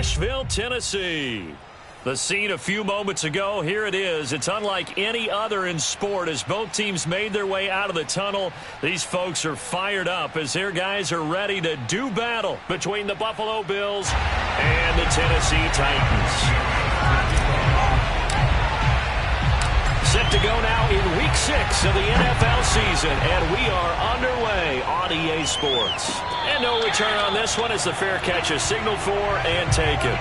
Nashville, Tennessee. The scene a few moments ago, here it is. It's unlike any other in sport as both teams made their way out of the tunnel. These folks are fired up as their guys are ready to do battle between the Buffalo Bills and the Tennessee Titans. Set to go now in Week 6 of the NFL season, and we are underway on EA Sports. And no return on this one as the fair catch is signaled for and taken.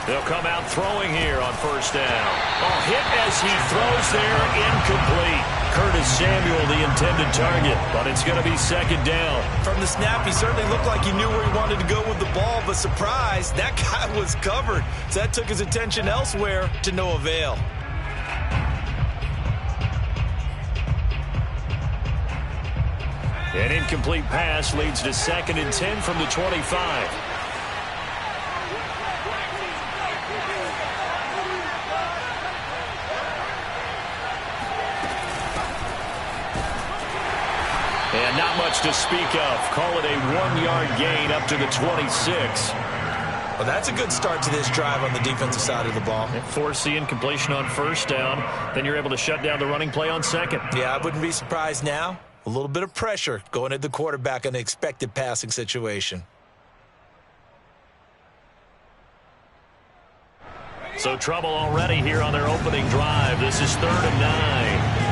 They'll come out throwing here on first down. Oh, hit as he throws there, incomplete. Curtis Samuel, the intended target, but it's going to be second down. From the snap, he certainly looked like he knew where he wanted to go with the ball, but surprise, that guy was covered. So that took his attention elsewhere to no avail. An incomplete pass leads to 2nd and 10 from the 25. And not much to speak of. Call it a 1-yard gain up to the 26. Well, that's a good start to this drive on the defensive side of the ball. Force the incompletion on first down. Then you're able to shut down the running play on second. Yeah, I wouldn't be surprised now. A little bit of pressure going at the quarterback in an expected passing situation. So trouble already here on their opening drive. This is 3rd and 9.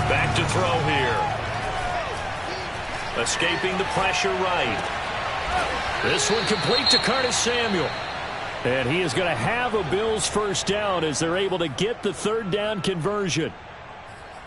Back to throw here. Escaping the pressure right. This one complete to Curtis Samuel. And he is going to have a Bills first down as they're able to get the 3rd down conversion.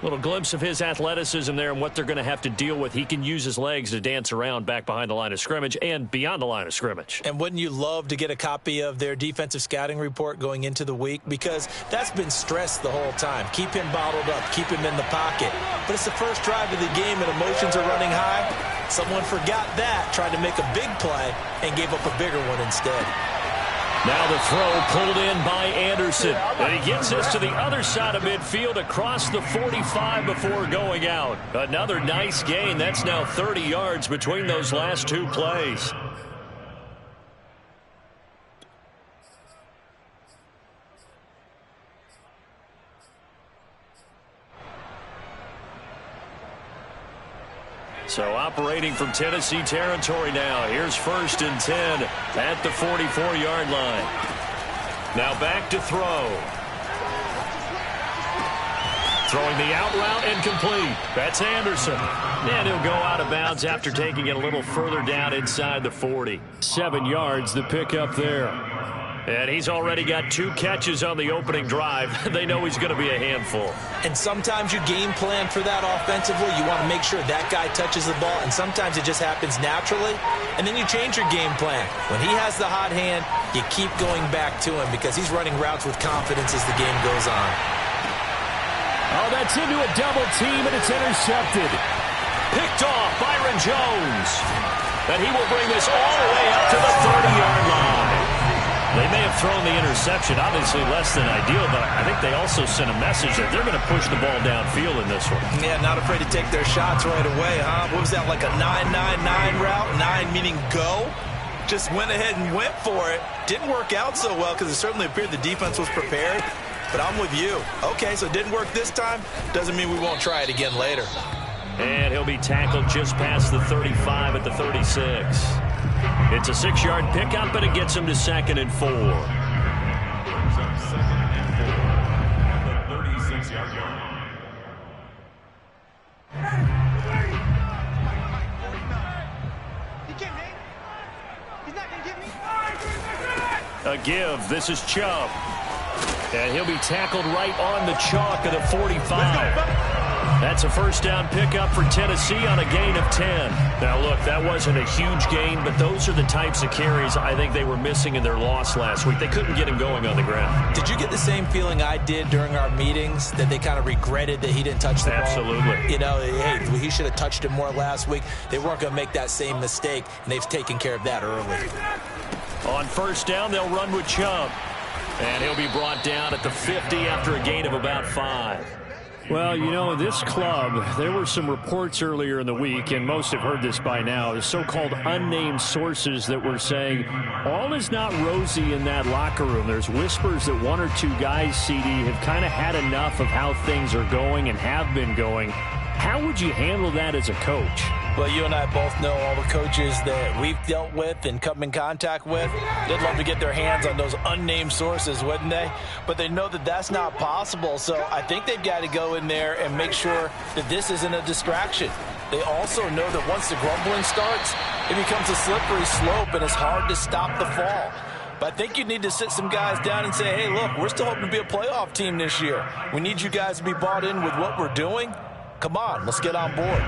Little glimpse of his athleticism there and what they're going to have to deal with. He can use his legs to dance around back behind the line of scrimmage and beyond the line of scrimmage. And wouldn't you love to get a copy of their defensive scouting report going into the week? Because that's been stressed the whole time. Keep him bottled up. Keep him in the pocket. But it's the first drive of the game and emotions are running high. Someone forgot that, tried to make a big play, and gave up a bigger one instead. Now the throw pulled in by Anderson. And he gets us to the other side of midfield across the 45 before going out. Another nice gain. That's now 30 yards between those last two plays. So operating from Tennessee territory now. Here's 1st and 10 at the 44-yard line. Now back to throw. Throwing the out route and complete. That's Anderson. And he'll go out of bounds after taking it a little further down inside the 40. 7 yards the pickup there. And he's already got 2 catches on the opening drive. They know he's going to be a handful. And sometimes you game plan for that offensively. You want to make sure that guy touches the ball, and sometimes it just happens naturally. And then you change your game plan. When he has the hot hand, you keep going back to him because he's running routes with confidence as the game goes on. Oh, that's into a double team, and it's intercepted. Picked off Byron Jones. And he will bring this all the way up to the 30-yard line. They may have thrown the interception, obviously less than ideal, but I think they also sent a message that they're going to push the ball downfield in this one. Yeah, not afraid to take their shots right away, huh? What was that, like a 9-9-9 route? 9 meaning go? Just went ahead and went for it. Didn't work out so well because it certainly appeared the defense was prepared. But I'm with you. Okay, so it didn't work this time. Doesn't mean we won't try it again later. And he'll be tackled just past the 35 at the 36. It's a 6-yard pickup, and it gets him to 2nd and 4. A give. This is Chubb. And he'll be tackled right on the chalk of the 45. That's a first down pickup for Tennessee on a gain of 10. Now, look, that wasn't a huge gain, but those are the types of carries I think they were missing in their loss last week. They couldn't get him going on the ground. Did you get the same feeling I did during our meetings, that they kind of regretted that he didn't touch the ball? Absolutely. You know, hey, he should have touched it more last week. They weren't going to make that same mistake, and they've taken care of that early. On first down, they'll run with Chubb. And he'll be brought down at the 50 after a gain of about 5. Well, you know, this club, there were some reports earlier in the week, and most have heard this by now, the so-called unnamed sources that were saying all is not rosy in that locker room. There's whispers that one or two guys, CD, have kind of had enough of how things are going and have been going. How would you handle that as a coach? Well, you and I both know all the coaches that we've dealt with and come in contact with. They'd love to get their hands on those unnamed sources, wouldn't they? But they know that that's not possible, so I think they've got to go in there and make sure that this isn't a distraction. They also know that once the grumbling starts, it becomes a slippery slope, and it's hard to stop the fall. But I think you need to sit some guys down and say, hey, look, we're still hoping to be a playoff team this year. We need you guys to be bought in with what we're doing. Come on, let's get on board.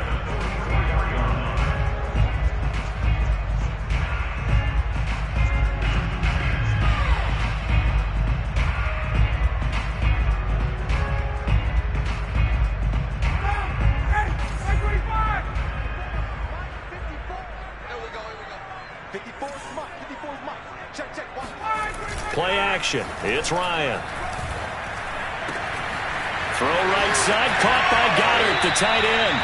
Play action. It's Ryan. Throw right side, caught by Goddard, the tight end.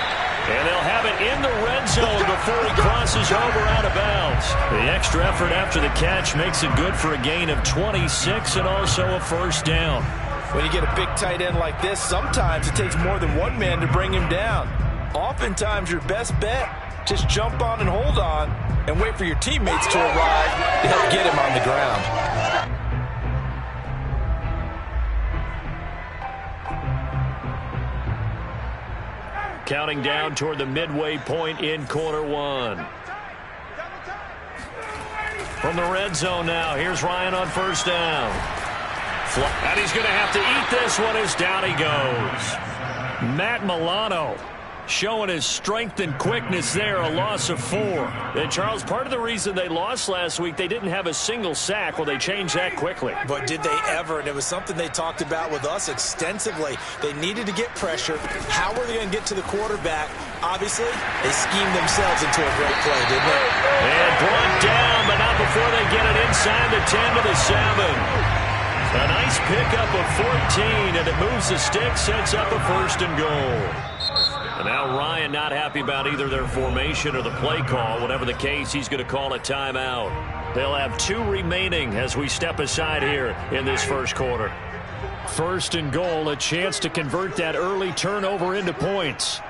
And they'll have it in the red zone before he crosses over out of bounds. The extra effort after the catch makes it good for a gain of 26 and also a first down. When you get a big tight end like this, sometimes it takes more than one man to bring him down. Oftentimes, your best bet, just jump on and hold on and wait for your teammates to arrive to help get him on the ground. Counting down toward the midway point in quarter one. From the red zone now, here's Ryan on first down. And he's going to have to eat this one as down he goes. Matt Milano showing his strength and quickness there, a loss of 4. And, Charles, part of the reason they lost last week, they didn't have a single sack. Well, they changed that quickly. But did they ever? And it was something they talked about with us extensively. They needed to get pressure. How were they going to get to the quarterback? Obviously, they schemed themselves into a great play, didn't they? And brought down, but not before they get it inside the 10 to the 7. A nice pickup of 14, and it moves the stick, sets up a first and goal. And now Ryan not happy about either their formation or the play call. Whatever the case, he's going to call a timeout. They'll have 2 remaining as we step aside here in this first quarter. First and goal, a chance to convert that early turnover into points.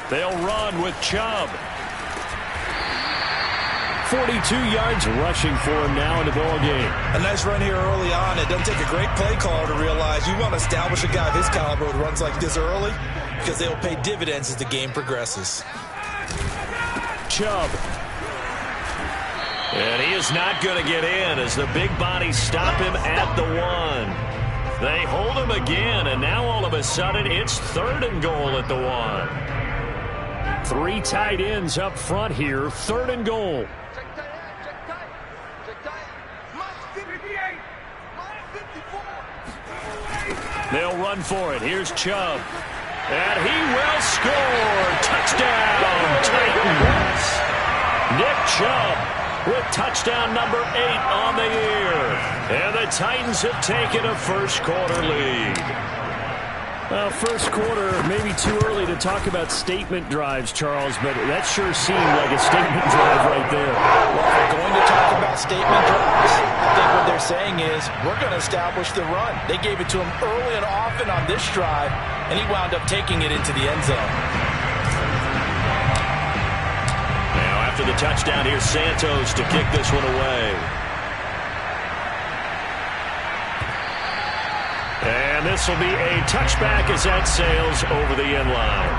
They'll run with Chubb. 42 yards rushing for him now in the ball game. A nice run here early on. It doesn't take a great play caller to realize you want to establish a guy of his caliber who runs like this early, because they'll pay dividends as the game progresses. Chubb. And he is not going to get in as the big bodies stop him at the 1. They hold him again, and now all of a sudden it's 3rd and goal at the 1. 3 tight ends up front here, 3rd and goal. They'll run for it. Here's Chubb. And he will score. Touchdown, Titans. Nick Chubb with touchdown number 8 on the year. And the Titans have taken a first quarter lead. Well, first quarter, maybe too early to talk about statement drives, Charles, but that sure seemed like a statement drive right there. Well, if we're going to talk about statement drives, I think what they're saying is we're going to establish the run. They gave it to him early and often on this drive, and he wound up taking it into the end zone. Now, after the touchdown, here's Santos to kick this one away. And this will be a touchback as that sails over the end line.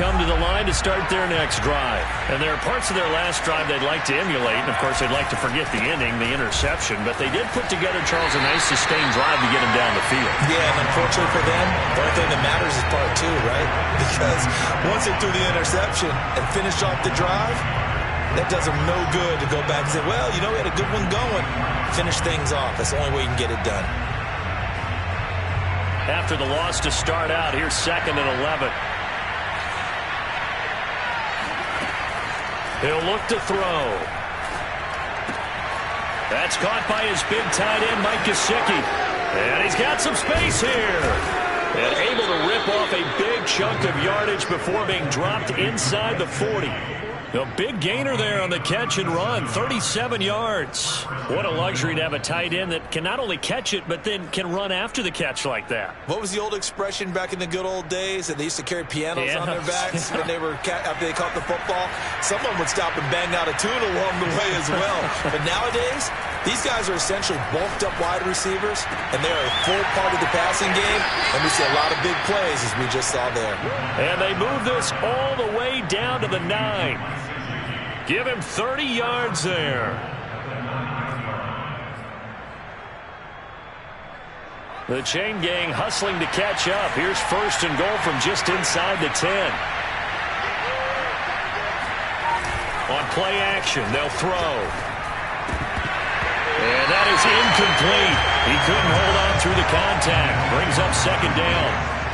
come to the line to start their next drive. And there are parts of their last drive they'd like to emulate. And, of course, they'd like to forget the inning, the interception. But they did put together, Charles, a nice sustained drive to get them down the field. Yeah, and unfortunately for them, the only thing that matters is part two, right? Because once they threw the interception and finished off the drive, that does them no good to go back and say, well, you know, we had a good one going. Finish things off. That's the only way you can get it done. After the loss to start out, here's 2nd and 11. He'll look to throw. That's caught by his big tight end, Mike Gesicki. And he's got some space here. And able to rip off a big chunk of yardage before being dropped inside the 40. A big gainer there on the catch and run, 37 yards. What a luxury to have a tight end that can not only catch it, but then can run after the catch like that. What was the old expression back in the good old days that they used to carry pianos on their backs when they were after they caught the football? Someone would stop and bang out a tune along the way as well. But nowadays, these guys are essentially bulked up wide receivers, and they're a full part of the passing game, and we see a lot of big plays as we just saw there. And they move this all the way down to the 9. Give him 30 yards there. The chain gang hustling to catch up. Here's 1st and goal from just inside the 10. On play action, they'll throw. And that is incomplete. He couldn't hold on through the contact. Brings up 2nd down.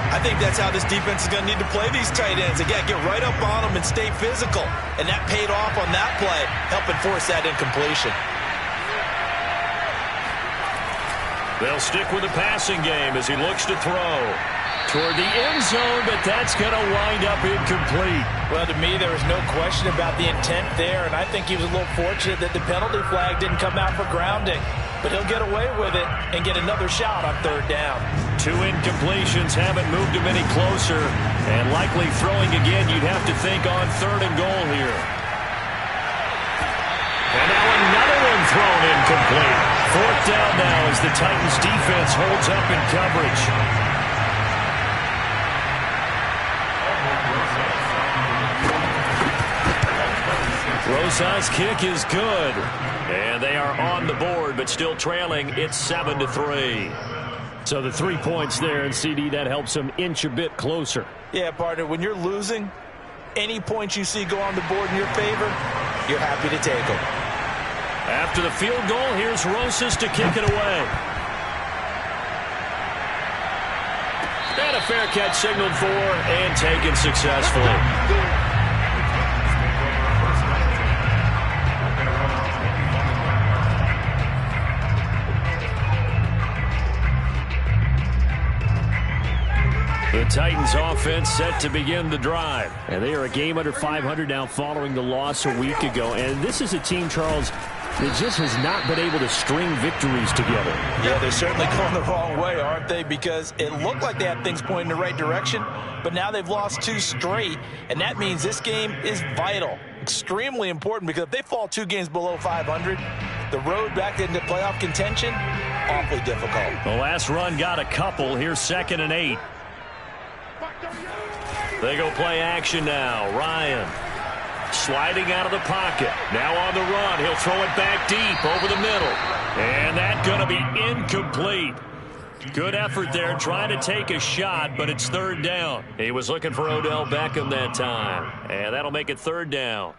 I think that's how this defense is going to need to play these tight ends. Again, get right up on them and stay physical. And that paid off on that play, helping force that incompletion. They'll stick with the passing game as he looks to throw toward the end zone, but that's going to wind up incomplete. Well, to me, there was no question about the intent there, and I think he was a little fortunate that the penalty flag didn't come out for grounding. But he'll get away with it and get another shot on 3rd down. 2 incompletions haven't moved him any closer, and likely throwing again, you'd have to think on 3rd and goal here. And now another one thrown incomplete. 4th down now as the Titans defense holds up in coverage. Rosas' kick is good. And they are on the board, but still trailing. It's 7-3. So the 3 points there, and CD, that helps them inch a bit closer. Yeah, partner, when you're losing, any points you see go on the board in your favor, you're happy to take them. After the field goal, here's Rosas to kick it away. And a fair catch signaled for and taken successfully. The Titans offense set to begin the drive. And they are a game under 500 now following the loss a week ago. And this is a team, Charles, that just has not been able to string victories together. Yeah, they're certainly going the wrong way, aren't they? Because it looked like they had things pointing in the right direction, but now they've lost 2 straight. And that means this game is vital, extremely important, because if they fall 2 games below 500, the road back into playoff contention, awfully difficult. The last run got a couple. Here's 2nd and 8. They go play action now. Ryan sliding out of the pocket. Now on the run. He'll throw it back deep over the middle. And that's going to be incomplete. Good effort there trying to take a shot, but it's 3rd down. He was looking for Odell Beckham that time. And that'll make it 3rd down.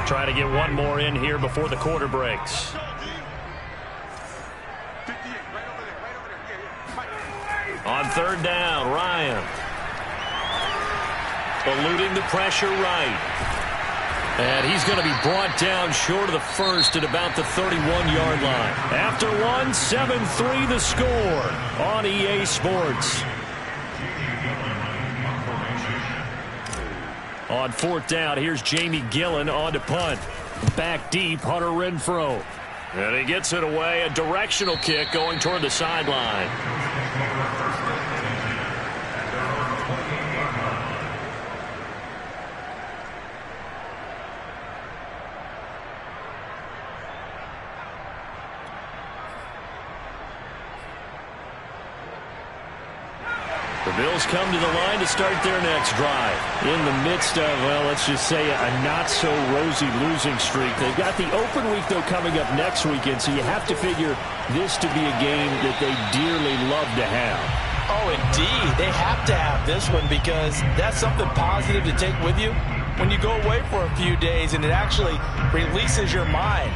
Trying to get one more in here before the quarter breaks. On 3rd down, Ryan. Eluding the pressure right. And he's going to be brought down short of the first at about the 31-yard line. After one, 7-3 the score on EA Sports. On 4th down, here's Jamie Gillen on to punt. Back deep, Hunter Renfrow. And he gets it away, a directional kick going toward the sideline. The Bills come to the line to start their next drive. In the midst of, well, let's just say a not-so-rosy losing streak. They've got the open week, though, coming up next weekend, so you have to figure this to be a game that they dearly love to have. Oh, indeed. They have to have this one because that's something positive to take with you when you go away for a few days, and it actually releases your mind.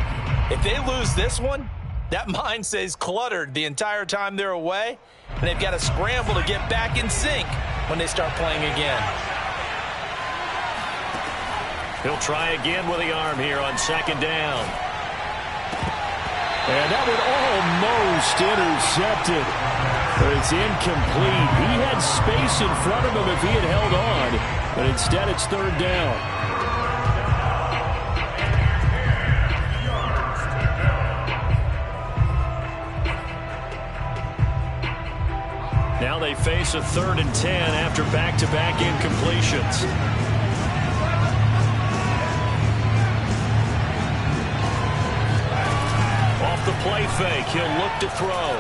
If they lose this one, that mind stays cluttered the entire time they're away, and they've got to scramble to get back in sync when they start playing again. He'll try again with the arm here on second down. And that one almost intercepted. But it's incomplete. He had space in front of him if he had held on, but instead it's third down. Now they face a 3rd and 10 after back-to-back incompletions. Off the play fake, he'll look to throw.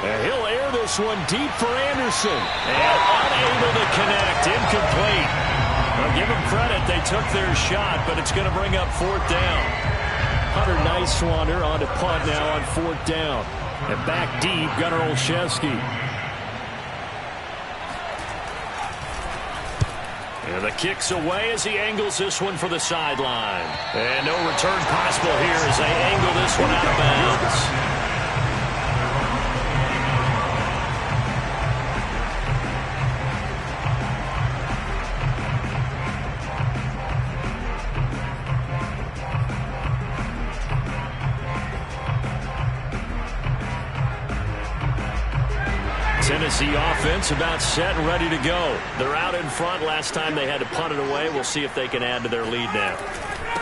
And he'll air this one deep for Anderson. And unable to connect, incomplete. I'll give them credit, they took their shot, but it's going to bring up 4th down. Hunter Nicewander on to punt now on 4th down. And back deep, Gunnar Olszewski. And the kick's away as he angles this one for the sideline. And no return possible here as they angle this one out of bounds. Tennessee offense about set and ready to go. They're out in front. Last time they had to punt it away. We'll see if they can add to their lead now.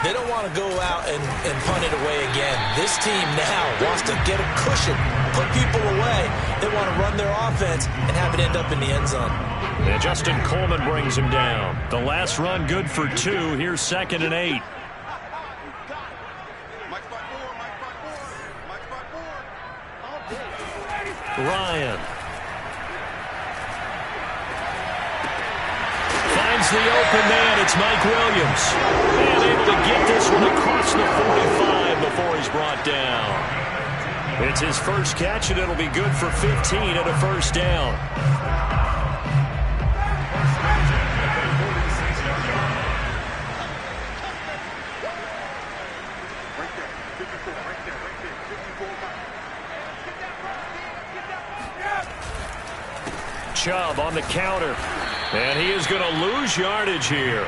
They don't want to go out and punt it away again. This team now wants to get a cushion, put people away. They want to run their offense and have it end up in the end zone. And Justin Coleman brings him down. The last run good for 2. Here's 2nd and 8. Ryan. Finds the open man. It's Mike Williams. And able to get this one across the 45 before he's brought down. It's his first catch, and it'll be good for 15 at a first down. Chubb on the counter. And he is going to lose yardage here.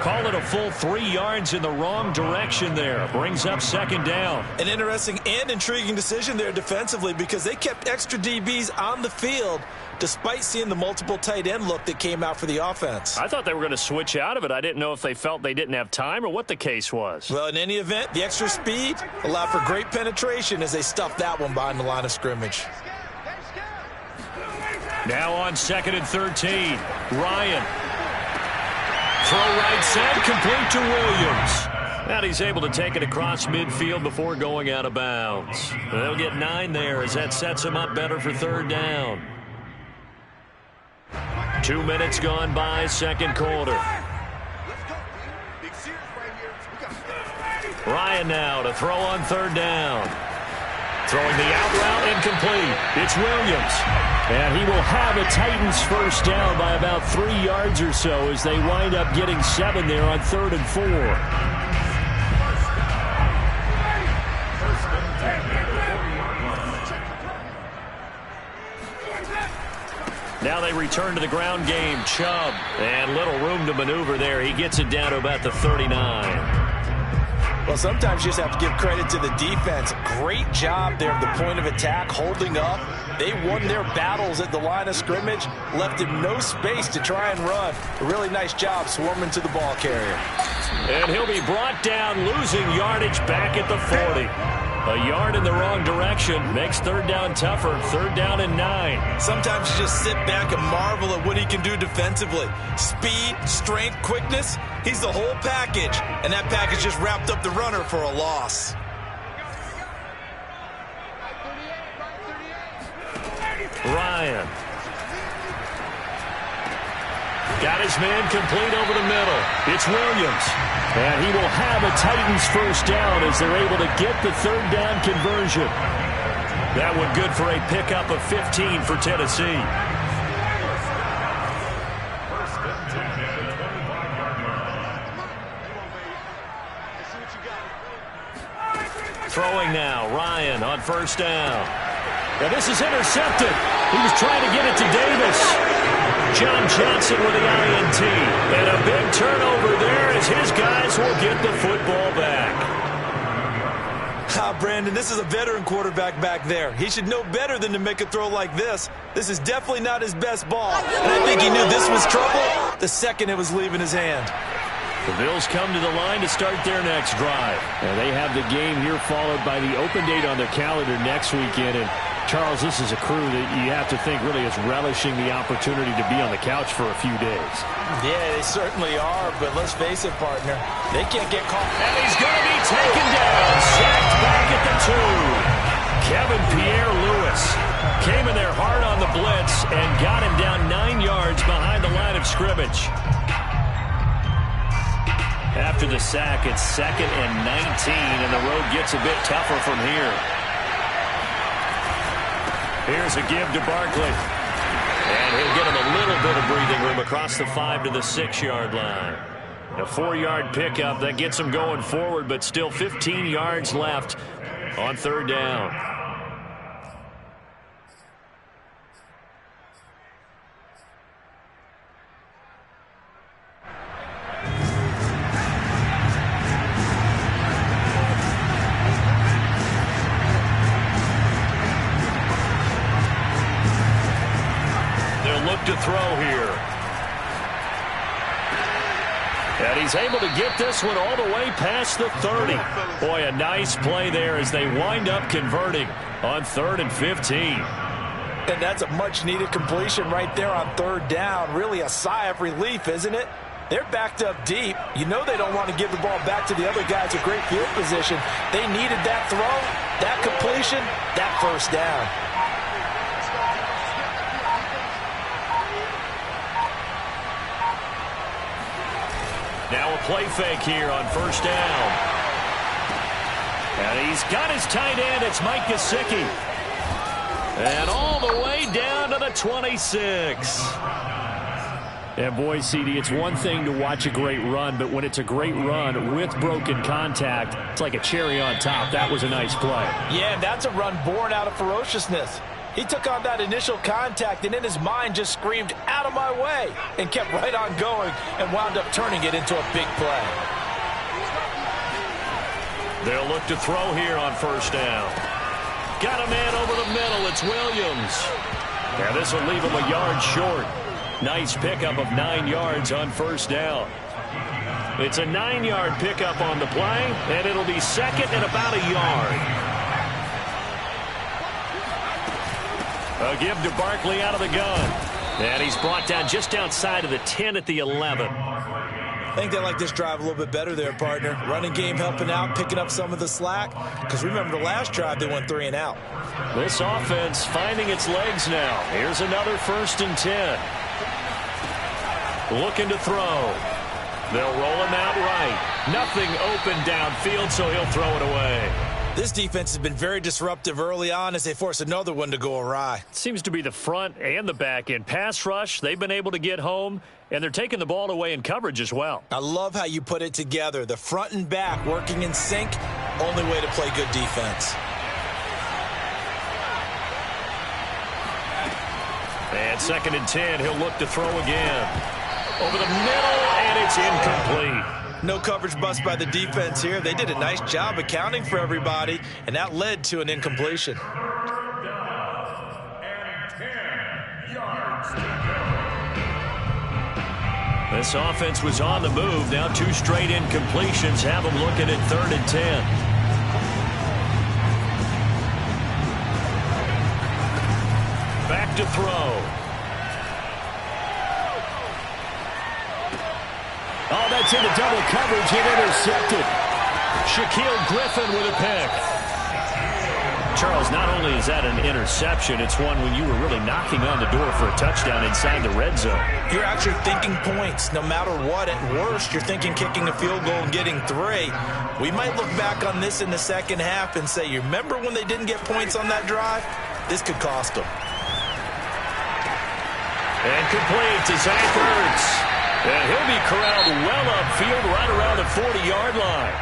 Call it a full 3 yards in the wrong direction there. Brings up 2nd down. An interesting and intriguing decision there defensively because they kept extra DBs on the field despite seeing the multiple tight end look that came out for the offense. I thought they were going to switch out of it. I didn't know if they felt they didn't have time or what the case was. Well, in any event, the extra speed allowed for great penetration as they stuffed that one behind the line of scrimmage. Now on 2nd and 13. Ryan. Throw right side, complete to Williams. And he's able to take it across midfield before going out of bounds. They'll get 9 there as that sets him up better for 3rd down. 2 minutes gone by, 2nd quarter. Ryan now to throw on 3rd down. Throwing the out route, incomplete. It's Williams. And he will have a Titans first down by about 3 yards or so as they wind up getting 7 there on 3rd and 4. Now they return to the ground game. Chubb. And little room to maneuver there. He gets it down to about the 39. Well, sometimes you just have to give credit to the defense. Great job there at the point of attack, holding up. They won their battles at the line of scrimmage, left him no space to try and run. A really nice job swarming to the ball carrier. And he'll be brought down, losing yardage back at the 40. A yard in the wrong direction makes 3rd down tougher. 3rd down and 9. Sometimes you just sit back and marvel at what he can do defensively. Speed, strength, quickness. He's the whole package. And that package just wrapped up the runner for a loss. Ryan. Got his man complete over the middle. It's Williams. And he will have a Titans first down as they're able to get the third down conversion. That one good for a pickup of 15 for Tennessee. Throwing now, Ryan on first down. Now this is intercepted. He was trying to get it to Davis. John Johnson with the INT. And a big turnover there as his guys will get the football back. Brandon, this is a veteran quarterback back there. He should know better than to make a throw like this. This is definitely not his best ball. And I think he knew this was trouble the second it was leaving his hand. The Bills come to the line to start their next drive. And they have the game here followed by the open date on their calendar next weekend. And Charles, this is a crew that you have to think really is relishing the opportunity to be on the couch for a few days. Yeah, they certainly are, but let's face it, partner, they can't get caught. And he's going to be taken down, sacked back at the 2. Kevin Pierre-Louis came in there hard on the blitz and got him down 9 yards behind the line of scrimmage. After the sack, it's 2nd and 19, and the road gets a bit tougher from here. Here's a give to Barkley. And he'll get him a little bit of breathing room across the 5 to the 6-yard line. A 4-yard pickup that gets him going forward, but still 15 yards left on third down. To throw here. And he's able to get this one all the way past the 30. Boy, a nice play there as they wind up converting on 3rd and 15. And that's a much-needed completion right there on third down. Really a sigh of relief, isn't it? They're backed up deep. You know they don't want to give the ball back to the other guys with great field position. They needed that throw, that completion, that first down. Now a play fake here on first down. And he's got his tight end. It's Mike Gesicki. And all the way down to the 26. And boy, CD, it's one thing to watch a great run, but when it's a great run with broken contact, it's like a cherry on top. That was a nice play. Yeah, that's a run born out of ferociousness. He took on that initial contact and in his mind just screamed, "Out of my way," and kept right on going and wound up turning it into a big play. They'll look to throw here on first down. Got a man over the middle. It's Williams. Now this will leave him a yard short. Nice pickup of 9 yards on first down. It's a 9-yard pickup on the play, and it'll be 2nd and about a yard. A give to Barkley out of the gun. And he's brought down just outside of the 10 at the 11. I think they like this drive a little bit better there, partner. Running game helping out, picking up some of the slack. Because remember the last drive, they went 3 and out. This offense finding its legs now. Here's another 1st and 10. Looking to throw. They'll roll him out right. Nothing open downfield, so he'll throw it away. This defense has been very disruptive early on as they force another one to go awry. Seems to be the front and the back end. Pass rush, they've been able to get home, and they're taking the ball away in coverage as well. I love how you put it together. The front and back working in sync, only way to play good defense. And 2nd and 10, he'll look to throw again. Over the middle, and it's incomplete. No coverage bust by the defense here. They did a nice job accounting for everybody, and that led to an incompletion. This offense was on the move. Now 2 straight incompletions have them looking at 3rd and 10. Back to throw. Oh, that's into double coverage and intercepted. Shaquille Griffin with a pick. Charles, not only is that an interception, it's one when you were really knocking on the door for a touchdown inside the red zone. You're actually thinking points. No matter what, at worst, you're thinking kicking a field goal and getting 3. We might look back on this in the second half and say, you remember when they didn't get points on that drive? This could cost them. And complete to Zach Ertz. And he'll be corralled well upfield right around the 40-yard line.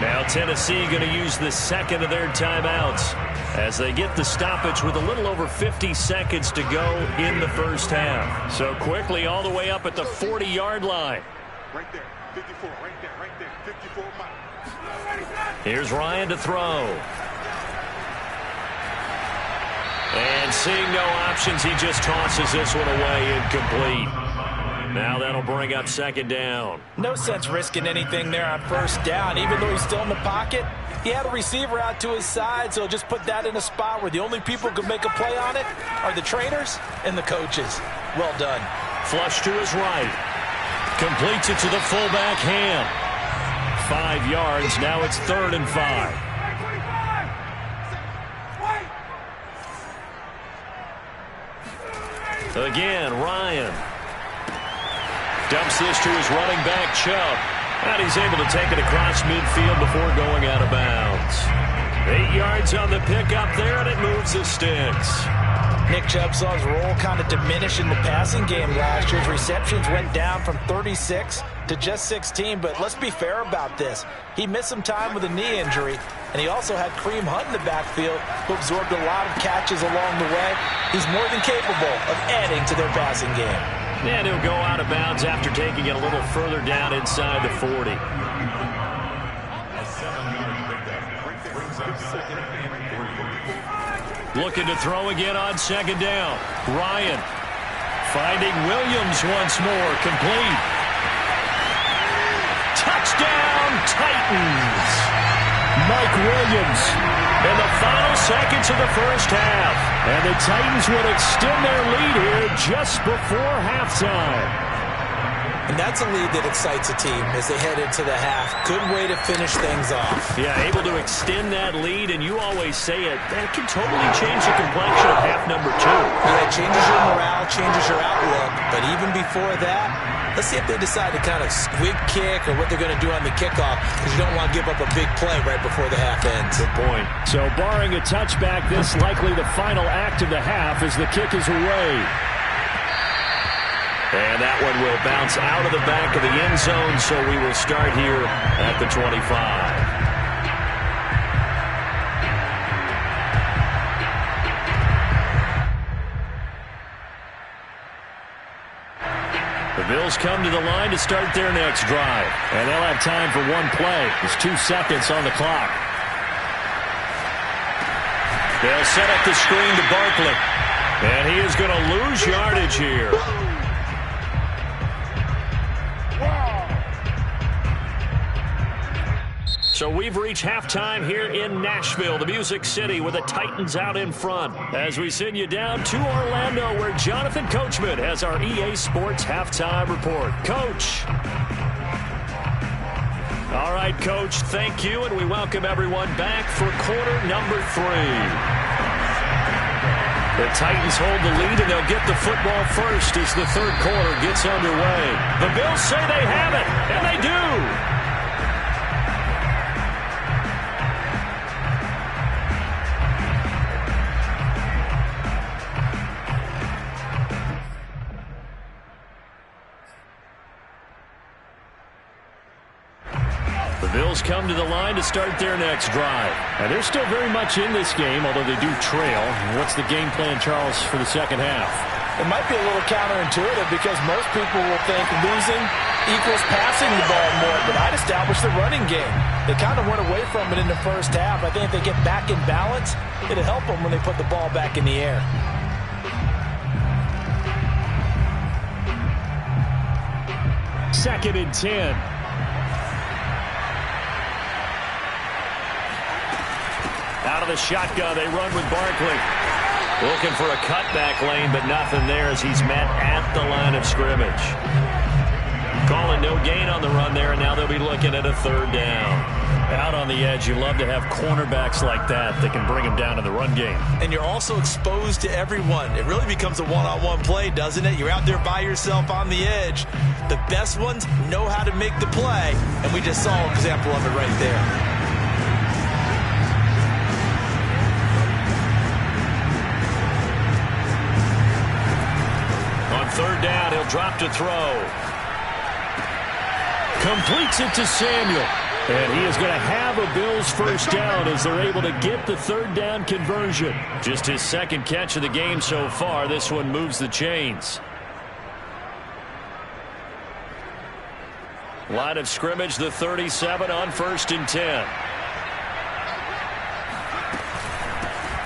Now Tennessee going to use the second of their timeouts as they get the stoppage with a little over 50 seconds to go in the first half. So quickly all the way up at the 40-yard line. Right there, 54, right there, 54 miles. Here's Ryan to throw. And seeing no options, he just tosses this one away incomplete. Now that'll bring up second down. No sense risking anything there on first down. Even though he's still in the pocket, he had a receiver out to his side, so just put that in a spot where the only people who can make a play on it are the trainers and the coaches. Well done. Flush to his right. Completes it to the fullback Ham. 5 yards. Now it's 3rd and 5. Again, Ryan. Dumps this to his running back, Chubb. And he's able to take it across midfield before going out of bounds. 8 yards on the pickup there, and it moves the sticks. Nick Chubb saw his role kind of diminish in the passing game last year. His receptions went down from 36 to just 16, but let's be fair about this. He missed some time with a knee injury, and he also had Kareem Hunt in the backfield, who absorbed a lot of catches along the way. He's more than capable of adding to their passing game. And he'll go out of bounds after taking it a little further down inside the 40. Looking to throw again on second down. Ryan finding Williams once more. Complete. Touchdown, Titans. Mike Williams in the final seconds of the first half. And the Titans would extend their lead here just before halftime. And that's a lead that excites a team as they head into the half. Good way to finish things off. Yeah, able to extend that lead, and you always say it, that can totally change the complexion of half number 2. Yeah, it changes your morale, changes your outlook. But even before that, let's see if they decide to kind of squib kick or what they're going to do on the kickoff, because you don't want to give up a big play right before the half ends. Good point. So barring a touchback, this likely the final act of the half as the kick is away. And that one will bounce out of the back of the end zone, so we will start here at the 25. The Bills come to the line to start their next drive. And they'll have time for one play. There's 2 seconds on the clock. They'll set up the screen to Barkley. And he is going to lose yardage here. So we've reached halftime here in Nashville, the Music City, with the Titans out in front. As we send you down to Orlando, where Jonathan Coachman has our EA Sports halftime report. Coach. All right, Coach, thank you, and we welcome everyone back for quarter number 3. The Titans hold the lead, and they'll get the football first as the third quarter gets underway. The Bills say they have it, and they do. Bills come to the line to start their next drive. And they're still very much in this game, although they do trail. What's the game plan, Charles, for the second half? It might be a little counterintuitive because most people will think losing equals passing the ball more, but I'd establish the running game. They kind of went away from it in the first half. I think if they get back in balance, it'll help them when they put the ball back in the air. Second and 10. Out of the shotgun, they run with Barkley. Looking for a cutback lane, but nothing there as he's met at the line of scrimmage. Calling no gain on the run there, and now they'll be looking at a third down. Out on the edge, you love to have cornerbacks like that can bring them down in the run game. And you're also exposed to everyone. It really becomes a one-on-one play, doesn't it? You're out there by yourself on the edge. The best ones know how to make the play, and we just saw an example of it right there. On third down, he'll drop to throw. Completes it to Samuel. And he is going to have a Bills first down as they're able to get the third down conversion. Just his second catch of the game so far. This one moves the chains. Line of scrimmage, the 37 on 1st and 10.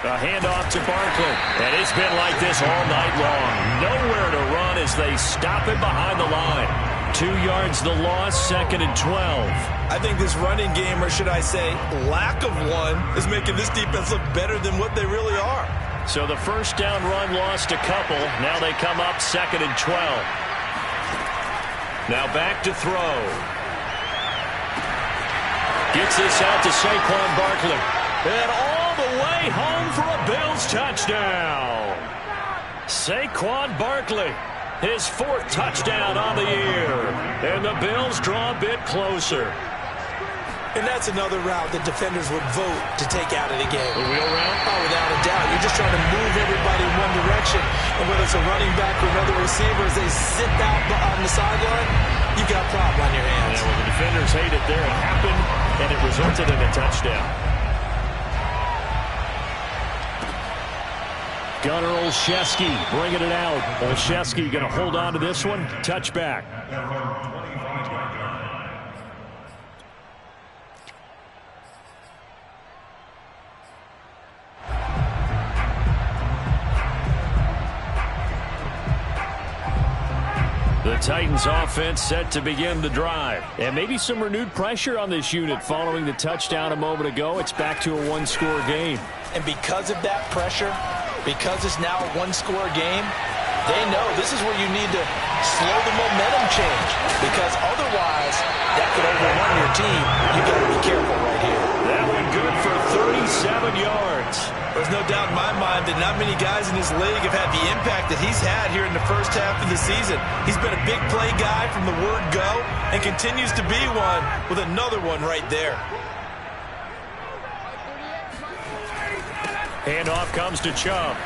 A handoff to Barkley. And it's been like this all night long. Nowhere to run as they stop it behind the line. 2 yards the loss, 2nd and 12. I think this running game, or should I say lack of one, is making this defense look better than what they really are. So the first down run lost a couple. Now they come up 2nd and 12. Now back to throw. Gets this out to Saquon Barkley. And all the way home for a Bills touchdown. Saquon Barkley. His 4th touchdown on the year. And the Bills draw a bit closer. And that's another route that defenders would vote to take out of the game. The wheel route? Oh, without a doubt. You're just trying to move everybody in one direction. And whether it's a running back or another receiver, as they sit out on the sideline, you've got a problem on your hands. Yeah, well, the defenders hate it there. It happened, and it resulted in a touchdown. Gunnar Olszewski bringing it out. Olszewski going to hold on to this one. Touchback. The Titans offense set to begin the drive. And maybe some renewed pressure on this unit following the touchdown a moment ago. It's back to a one-score game. And because of that pressure, because it's now a one-score game, they know this is where you need to slow the momentum change. Because otherwise, that could overrun your team. You got to be careful right here. That one good for 37 yards. There's no doubt in my mind that not many guys in this league have had the impact that he's had here in the first half of the season. He's been a big play guy from the word go and continues to be one with another one right there. Handoff comes to Chubb.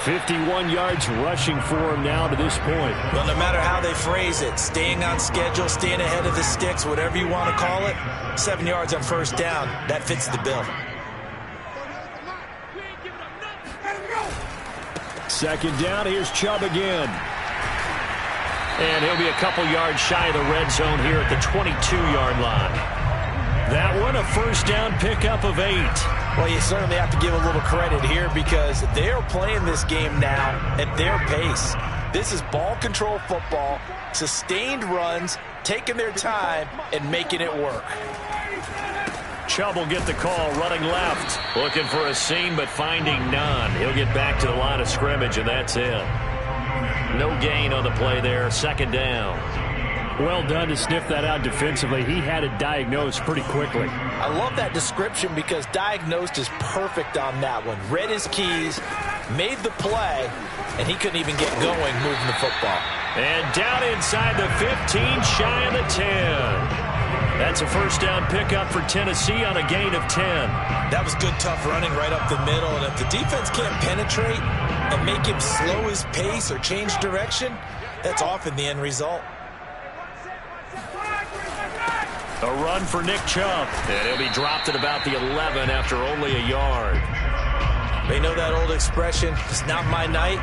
51 yards rushing for him now to this point. Well, no matter how they phrase it, staying on schedule, staying ahead of the sticks, whatever you want to call it, 7 yards on first down, that fits the bill. Second down, here's Chubb again. And he'll be a couple yards shy of the red zone here at the 22-yard line. That one, a first down pickup of 8. Well, you certainly have to give a little credit here because they're playing this game now at their pace. This is ball control football, sustained runs, taking their time, and making it work. Chubb will get the call, running left. Looking for a seam, but finding none. He'll get back to the line of scrimmage, and that's it. No gain on the play there, second down. Well done to sniff that out defensively. He had it diagnosed pretty quickly. I love that description because diagnosed is perfect on that one. Read his keys, made the play, and he couldn't even get going moving the football. And down inside the 15, shy of the 10. That's a first down pickup for Tennessee on a gain of 10. That was good, tough running right up the middle. And if the defense can't penetrate and make him slow his pace or change direction, that's often the end result. A run for Nick Chubb. And he'll be dropped at about the 11 after only a yard. They know that old expression, it's not my night.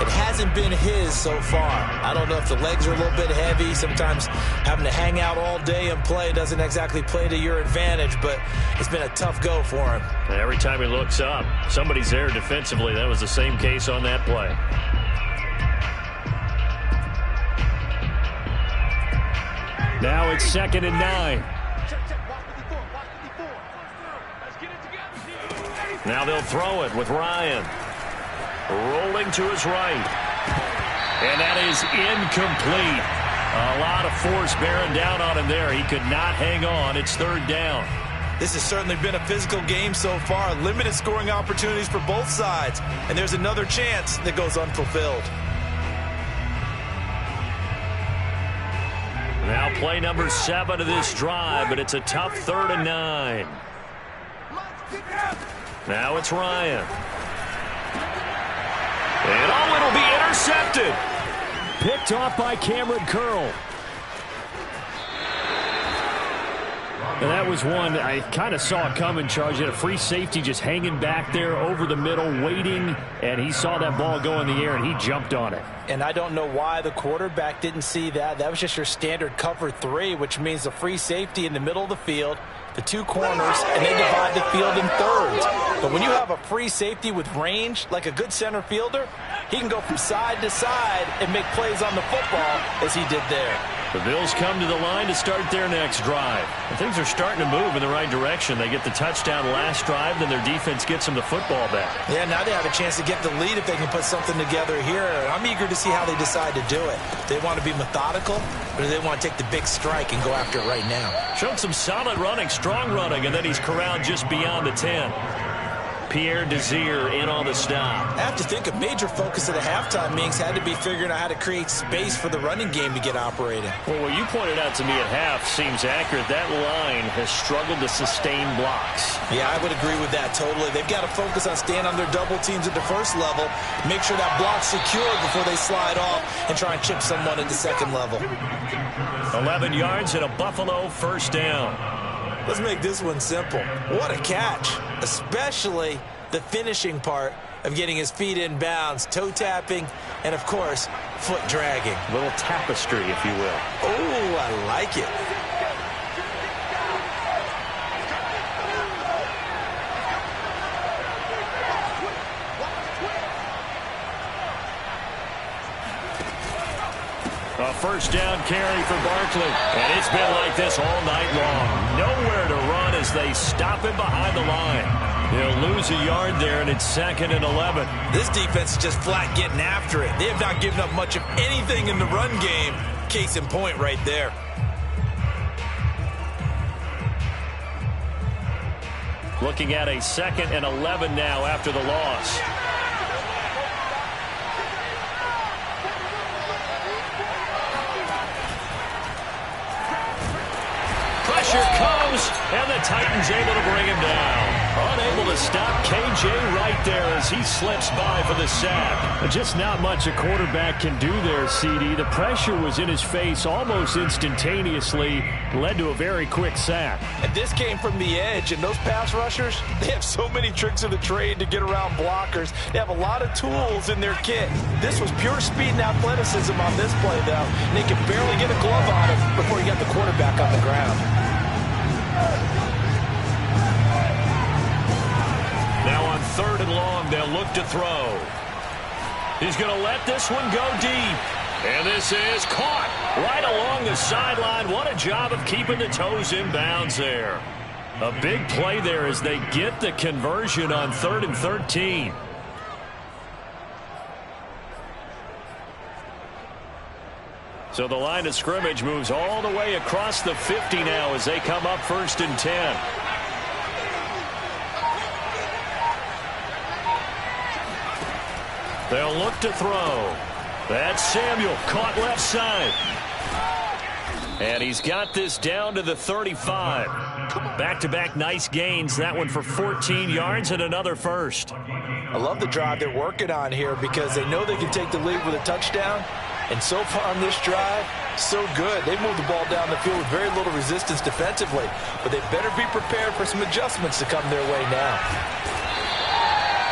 It hasn't been his so far. I don't know if the legs are a little bit heavy. Sometimes having to hang out all day and play doesn't exactly play to your advantage, but it's been a tough go for him. Every time he looks up, somebody's there defensively. That was the same case on that play. Now it's 2nd and 9. Now they'll throw it with Ryan. Rolling to his right. And that is incomplete. A lot of force bearing down on him there. He could not hang on. It's third down. This has certainly been a physical game so far. Limited scoring opportunities for both sides. And there's another chance that goes unfulfilled. Now play number 7 of this drive, but it's a tough 3rd and 9. Now it's Ryan. And oh, it'll be intercepted. Picked off by Cameron Curl. And that was one I kind of saw coming, Charge. He had a free safety just hanging back there over the middle, waiting, and he saw that ball go in the air, and he jumped on it. And I don't know why the quarterback didn't see that. That was just your standard cover 3, which means the free safety in the middle of the field, the 2 corners, and they divide the field in thirds. But when you have a free safety with range, like a good center fielder, he can go from side to side and make plays on the football as he did there. The Bills come to the line to start their next drive. And things are starting to move in the right direction. They get the touchdown last drive, then their defense gets them the football back. Yeah, now they have a chance to get the lead if they can put something together here. I'm eager to see how they decide to do it. Do they want to be methodical, or do they want to take the big strike and go after it right now? Showed some solid running, strong running, and then he's corralled just beyond the 10. Pierre Desir in on the stop. I have to think a major focus of the halftime meetings had to be figuring out how to create space for the running game to get operating. Well, what you pointed out to me at half seems accurate. That line has struggled to sustain blocks. Yeah, I would agree with that totally. They've got to focus on staying on their double teams at the first level, make sure that block's secure before they slide off and try and chip someone at the second level. 11 yards and a Buffalo first down. Let's make this one simple. What a catch, especially the finishing part of getting his feet in bounds, toe tapping, and of course, foot dragging. A little tapestry, if you will. Oh, I like it. A first down carry for Barkley. And it's been like this all night long. Nowhere to run as they stop him behind the line. They'll lose a yard there, and it's 2nd and 11. This defense is just flat getting after it. They have not given up much of anything in the run game. Case in point right there. Looking at a 2nd and 11 now after the loss. Pressure comes, and the Titans able to bring him down. Unable to stop KJ right there as he slips by for the sack. Just not much a quarterback can do there, CD. The pressure was in his face almost instantaneously, led to a very quick sack. And this came from the edge, and those pass rushers, they have so many tricks of the trade to get around blockers. They have a lot of tools in their kit. This was pure speed and athleticism on this play, though. And they could barely get a glove on him before he got the quarterback on the ground. Now on 3rd and long, they'll look to throw. He's going to let this one go deep. And this is caught right along the sideline. What a job of keeping the toes in bounds there. A big play there as they get the conversion on 3rd and 13. So the line of scrimmage moves all the way across the 50 now as they come up 1st and 10. They'll look to throw. That's Samuel, caught left side. And he's got this down to the 35. Back-to-back nice gains. That one for 14 yards and another first. I love the drive they're working on here because they know they can take the lead with a touchdown. And so far on this drive, so good. They moved the ball down the field with very little resistance defensively. But they better be prepared for some adjustments to come their way now.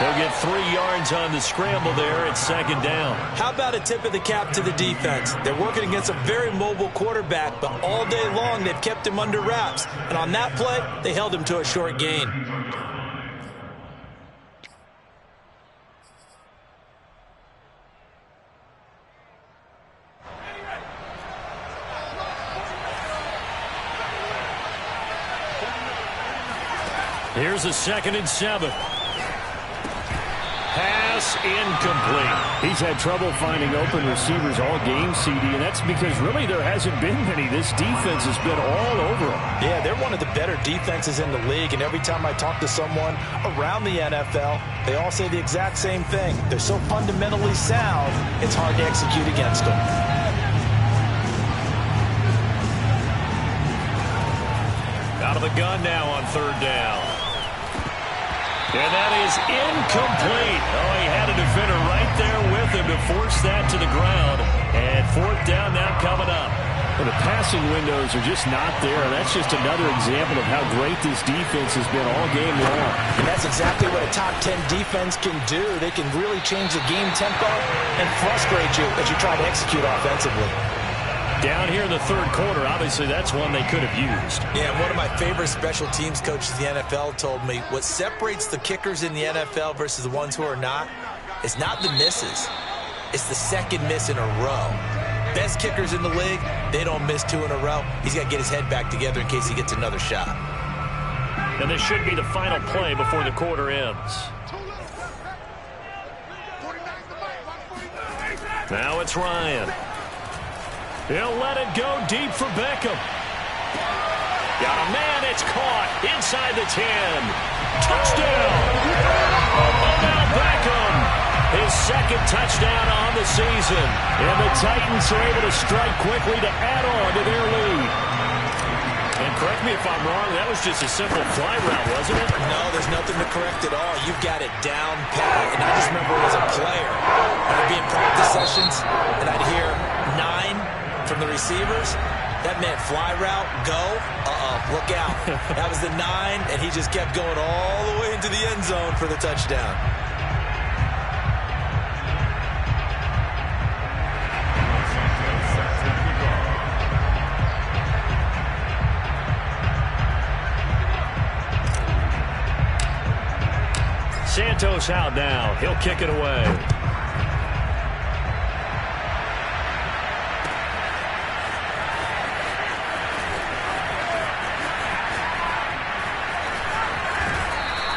They'll get 3 yards on the scramble there at 2nd down. How about a tip of the cap to the defense? They're working against a very mobile quarterback, but all day long they've kept him under wraps. And on that play, they held him to a short gain. Here's a 2nd and 7. Pass pass incomplete. He's had trouble finding open receivers all game, CD, and that's because really there hasn't been many. This defense has been all over them. Yeah, they're one of the better defenses in the league, and every time I talk to someone around the NFL, they all say the exact same thing. They're so fundamentally sound, it's hard to execute against them. Out of the gun now on third down. And that is incomplete. Oh, he had a defender right there with him to force that to the ground. And fourth down now coming up. Well, the passing windows are just not there. That's just another example of how great this defense has been all game long. And that's exactly what a top 10 defense can do. They can really change the game tempo and frustrate you as you try to execute offensively. Down here in the third quarter, obviously that's one they could have used. Yeah, one of my favorite special teams coaches in the NFL told me what separates the kickers in the NFL versus the ones who are not is not the misses. It's the second miss in a row. Best kickers in the league, they don't miss 2 in a row. He's got to get his head back together in case he gets another shot. And this should be the final play before the quarter ends. Now it's Ryan. He'll let it go deep for Beckham. Got a man, it's caught inside the 10. Touchdown! Odell Beckham, his second touchdown on the season. And the Titans are able to strike quickly to add on to their lead. And correct me if I'm wrong, that was just a simple fly route, wasn't it? No, there's nothing to correct at all. You've got it down pat. And I just remember as a player, I'd be in practice sessions, and I'd hear 9 from the receivers. That meant fly route, go, look out. That was the 9, and he just kept going all the way into the end zone for the touchdown. Santos out now. He'll kick it away.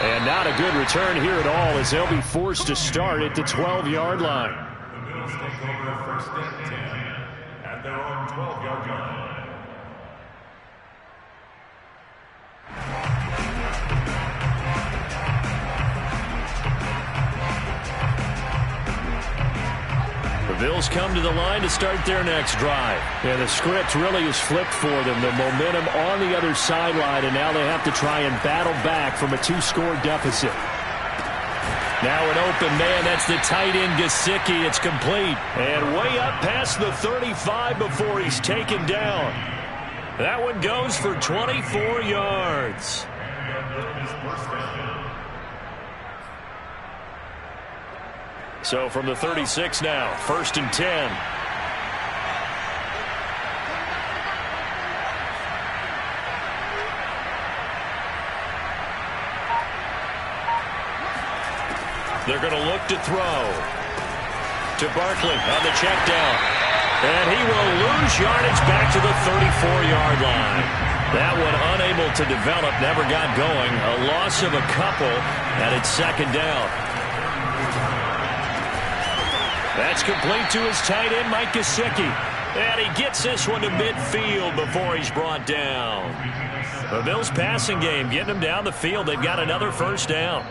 And not a good return here at all as they'll be forced to start at the 12-yard line. The Bills take over first and 10 at their own 12-yard line. The Bills come to the line to start their next drive. And the script really is flipped for them. The momentum on the other sideline, and now they have to try and battle back from a 2-score deficit. Now an open man. That's the tight end, Gesicki. It's complete. And way up past the 35 before he's taken down. That one goes for 24 yards. So from the 36 now, first and 10. They're going to look to throw to Barkley on the check down. And he will lose yardage back to the 34-yard line. That one unable to develop, never got going. A loss of a couple, and it's second down. That's complete to his tight end, Mike Gesicki. And he gets this one to midfield before he's brought down. The Bills passing game getting him down the field. They've got another first down.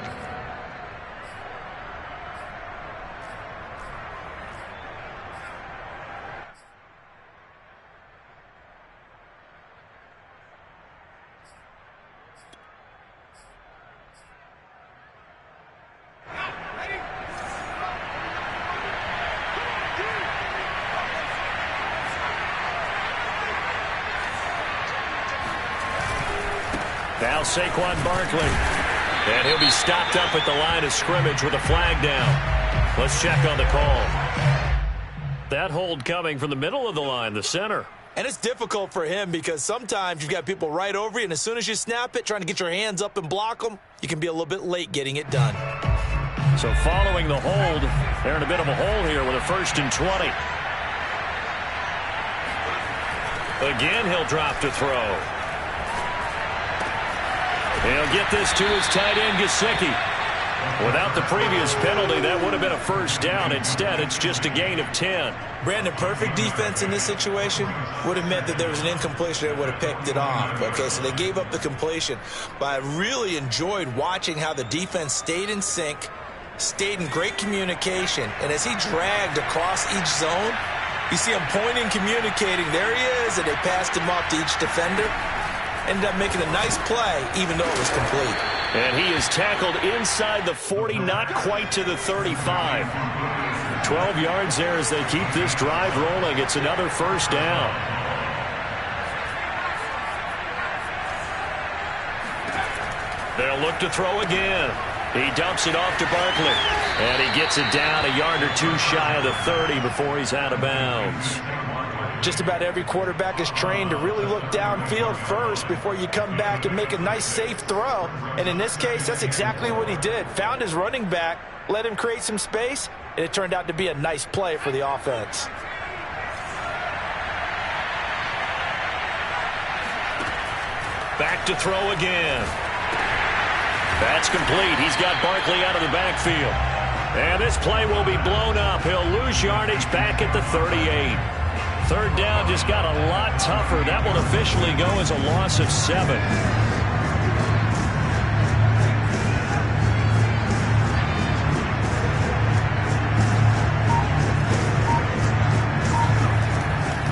Now Saquon Barkley. And he'll be stopped up at the line of scrimmage with a flag down. Let's check on the call. That hold coming from the middle of the line, the center. And it's difficult for him because sometimes you've got people right over you, and as soon as you snap it, trying to get your hands up and block them, you can be a little bit late getting it done. So following the hold, they're in a bit of a hole here with a first and 20. Again, he'll drop to throw. He'll get this to his tight end, Gesicki. Without the previous penalty, that would have been a first down. Instead, it's just a gain of 10. Brandon, perfect defense in this situation would have meant that there was an incompletion that would have picked it off. Okay, so they gave up the completion. But I really enjoyed watching how the defense stayed in sync, stayed in great communication, and as he dragged across each zone, you see him pointing, communicating. There he is, and they passed him off to each defender. Ended up making a nice play, even though it was complete. And he is tackled inside the 40, not quite to the 35. 12 yards there as they keep this drive rolling. It's another first down. They'll look to throw again. He dumps it off to Barkley. And he gets it down a yard or two shy of the 30 before he's out of bounds. Just about every quarterback is trained to really look downfield first before you come back and make a nice, safe throw. And in this case, that's exactly what he did. Found his running back, let him create some space, and it turned out to be a nice play for the offense. Back to throw again. That's complete. He's got Barkley out of the backfield. And this play will be blown up. He'll lose yardage back at the 38. Third down just got a lot tougher. That will officially go as a loss of 7.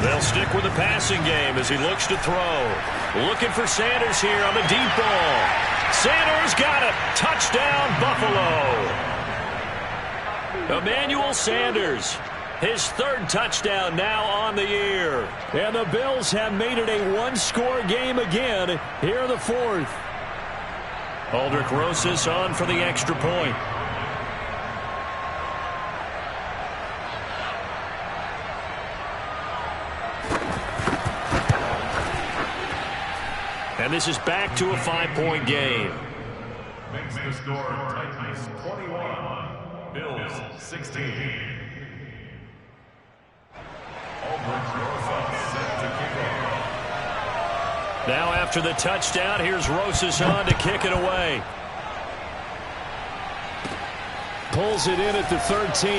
They'll stick with the passing game as he looks to throw. Looking for Sanders here on the deep ball. Sanders got it. Touchdown, Buffalo. Emmanuel Sanders. His third touchdown now on the year. And the Bills have made it a one-score game again here in the fourth. Aldrich Rosas on for the extra point. And this is back to a 5-point game. Makes the score Titans 21, Bills 16. Now after the touchdown, here's Rosas on to kick it away. Pulls it in at the 13.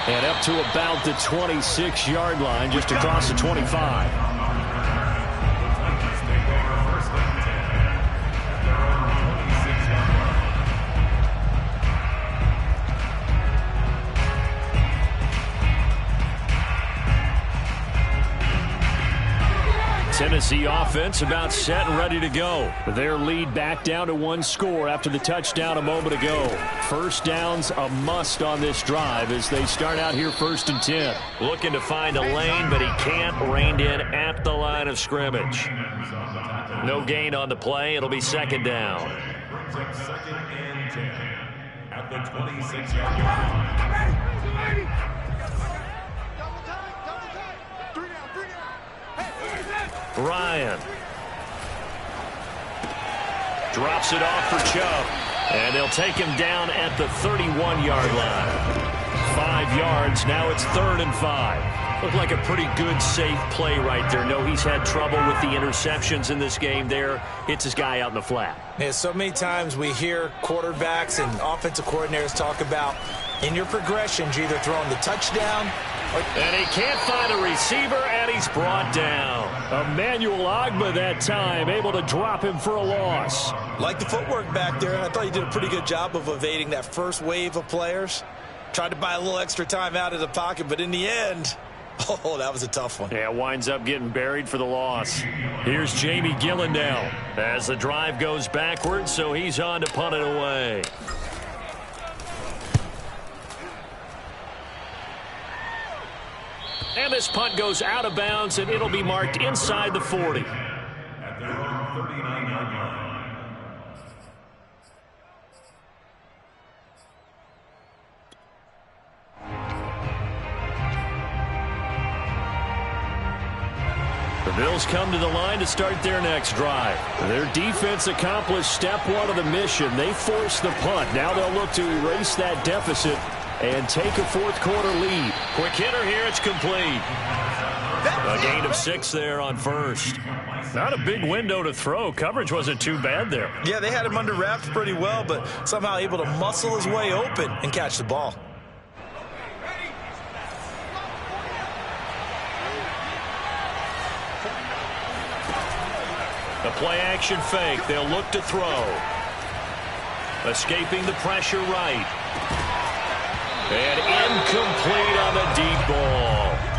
And up to about the 26-yard line, just across the 25. Tennessee offense about set and ready to go. Their lead back down to 1 score after the touchdown a moment ago. First down's a must on this drive as they start out here 1st and 10. Looking to find a lane, but he can't. Reined in at the line of scrimmage. No gain on the play. It'll be 2nd down. Brings up 2nd and 10 at the 26-yard line. Ryan drops it off for Chubb, and they'll take him down at the 31-yard line. 5 yards. Now it's 3rd and 5. Looked like a pretty good, safe play right there. No, he's had trouble with the interceptions in this game there. Hits his guy out in the flat. Yeah, so many times we hear quarterbacks and offensive coordinators talk about in your progressions, you're either throwing the touchdown and he can't find a receiver, and he's brought down. Emmanuel Ogbah that time, able to drop him for a loss. Like the footwork back there, I thought he did a pretty good job of evading that first wave of players. Tried to buy a little extra time out of the pocket, but in the end, oh, that was a tough one. Yeah, winds up getting buried for the loss. Here's Jamie Gillandale as the drive goes backwards, so he's on to punt it away. And this punt goes out of bounds, and it'll be marked inside the 40. At their own 39-yard line. The Bills come to the line to start their next drive. Their defense accomplished step 1 of the mission. They forced the punt. Now they'll look to erase that deficit and take a 4th quarter lead. Quick hitter here, it's complete. A gain of 6 there on first. Not a big window to throw. Coverage wasn't too bad there. Yeah, they had him under wraps pretty well, but somehow able to muscle his way open and catch the ball. The play-action fake. They'll look to throw. Escaping the pressure right. And incomplete on the deep ball.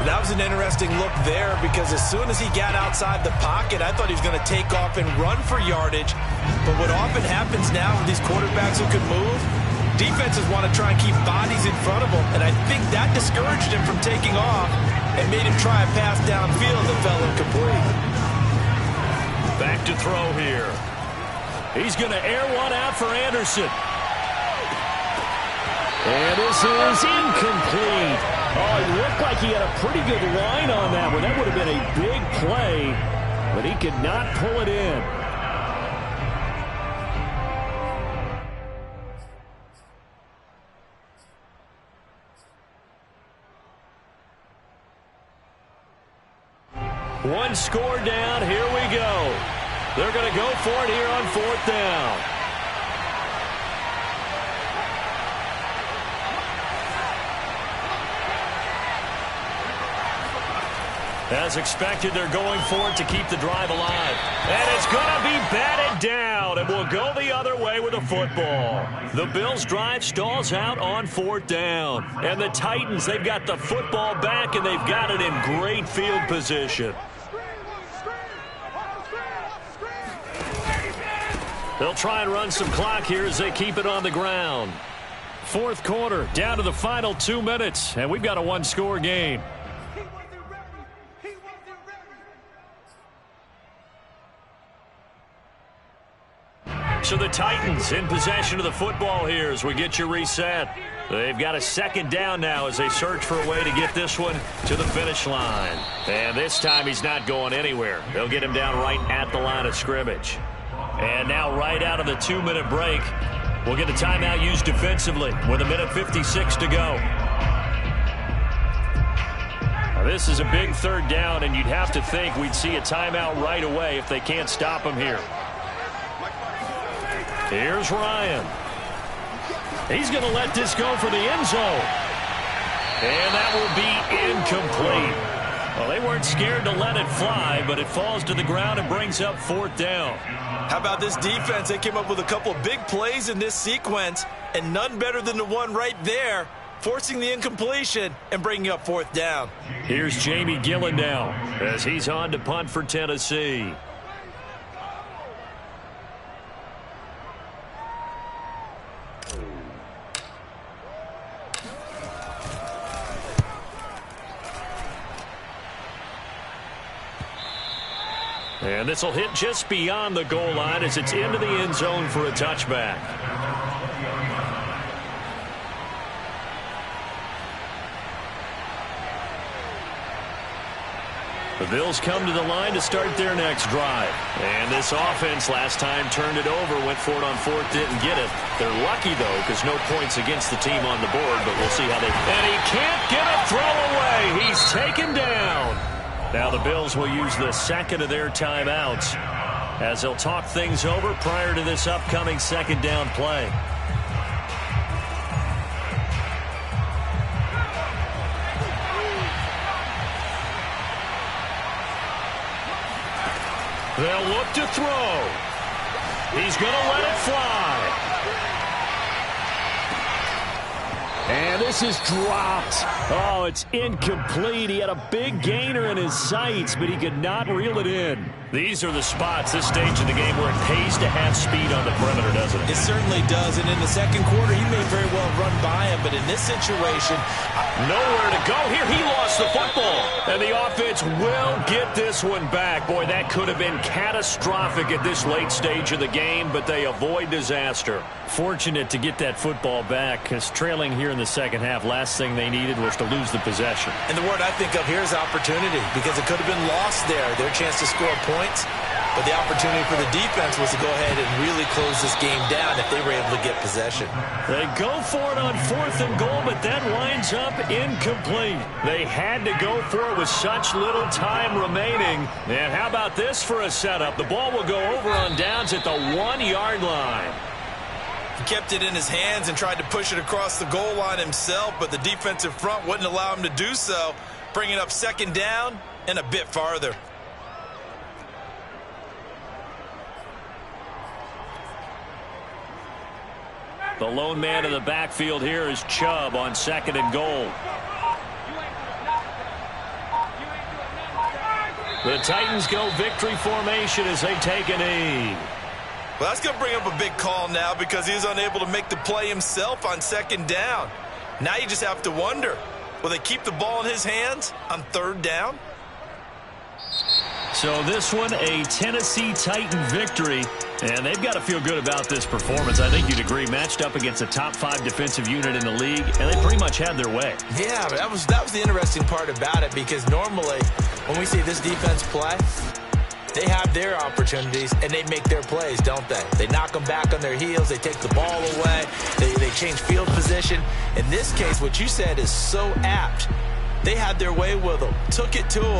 That was an interesting look there because as soon as he got outside the pocket, I thought he was going to take off and run for yardage. But what often happens now with these quarterbacks who can move, defenses want to try and keep bodies in front of them. And I think that discouraged him from taking off and made him try a pass downfield that fell incomplete. Back to throw here. He's going to air one out for Anderson. And this is incomplete. Oh, it looked like he had a pretty good line on that one. That would have been a big play, but he could not pull it in. One score down. Here we go. They're going to go for it here on 4th down. As expected, they're going for it to keep the drive alive. And it's going to be batted down, and will go the other way with a football. The Bills' drive stalls out on 4th down. And the Titans, they've got the football back, and they've got it in great field position. They'll try and run some clock here as they keep it on the ground. 4th quarter, down to the final 2 minutes, and we've got a one-score game. So the Titans in possession of the football here as we get you reset. They've got a 2nd down now as they search for a way to get this one to the finish line. And this time he's not going anywhere. They'll get him down right at the line of scrimmage. And now right out of the 2-minute break, we'll get a timeout used defensively with 1:56 to go. Now this is a big 3rd down, and you'd have to think we'd see a timeout right away if they can't stop him here. Here's Ryan. He's going to let this go for the end zone. And that will be incomplete. Well, they weren't scared to let it fly, but it falls to the ground and brings up 4th down. How about this defense? They came up with a couple of big plays in this sequence, and none better than the one right there, forcing the incompletion and bringing up 4th down. Here's Jamie Gillen now as he's on to punt for Tennessee. And this will hit just beyond the goal line as it's into the end zone for a touchback. The Bills come to the line to start their next drive. And this offense last time turned it over, went for it on 4th, didn't get it. They're lucky, though, because no points against the team on the board, but we'll see how they... And he can't get a throw away. He's taken down. Now the Bills will use the 2nd of their timeouts as they'll talk things over prior to this upcoming 2nd down play. They'll look to throw. He's going to let it fly. And this is dropped. Oh, it's incomplete. He had a big gainer in his sights, but he could not reel it in. These are the spots, this stage of the game, where it pays to have speed on the perimeter, doesn't it? It certainly does. And in the 2nd quarter, he may very well run by him. But in this situation, nowhere to go here. He lost the football. And the offense will get this one back. Boy, that could have been catastrophic at this late stage of the game, but they avoid disaster. Fortunate to get that football back, because trailing here in the second half. Last thing they needed was to lose the possession. And the word I think of here is opportunity, because it could have been lost there. Their chance to score points. But the opportunity for the defense was to go ahead and really close this game down if they were able to get possession. They go for it on 4th and goal, but that winds up incomplete. They had to go for it with such little time remaining. And how about this for a setup? The ball will go over on downs at the 1-yard line. He kept it in his hands and tried to push it across the goal line himself, but the defensive front wouldn't allow him to do so, bringing up 2nd down and a bit farther. The lone man in the backfield here is Chubb on 2nd and goal. The Titans go victory formation as they take a knee. Well, that's going to bring up a big call now because he's unable to make the play himself on 2nd down. Now you just have to wonder, will they keep the ball in his hands on 3rd down? So this one, a Tennessee Titan victory, and they've got to feel good about this performance. I think you'd agree, matched up against a top 5 defensive unit in the league, and they pretty much had their way. Yeah, that was the interesting part about it, because normally when we see this defense play, they have their opportunities and they make their plays, don't they? They knock them back on their heels, they take the ball away, they change field position. In this case, what you said is so apt. They had their way with them, took it to them.